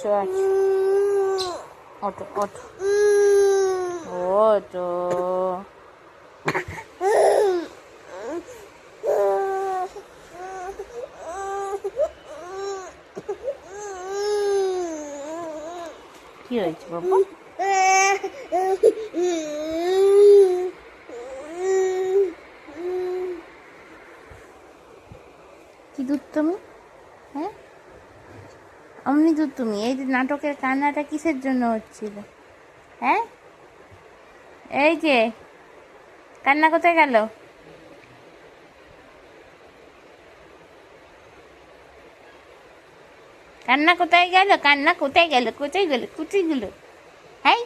আছো আছো, ওঠো ওঠো ওঠো। কি হয়েছে বাবা? কি দুধ তুমি? হ্যাঁ, অমনি দুধ তুমি? এই যে নাটকের কান্নাটা কিসের জন্য হচ্ছিল? হ্যাঁ, এই যে কান্না কোথায় গেল? কান্না কোথায় গেল? কান্না কোথায় গেল? কোথায় গেল? কোথায় গেল? হ্যাঁ।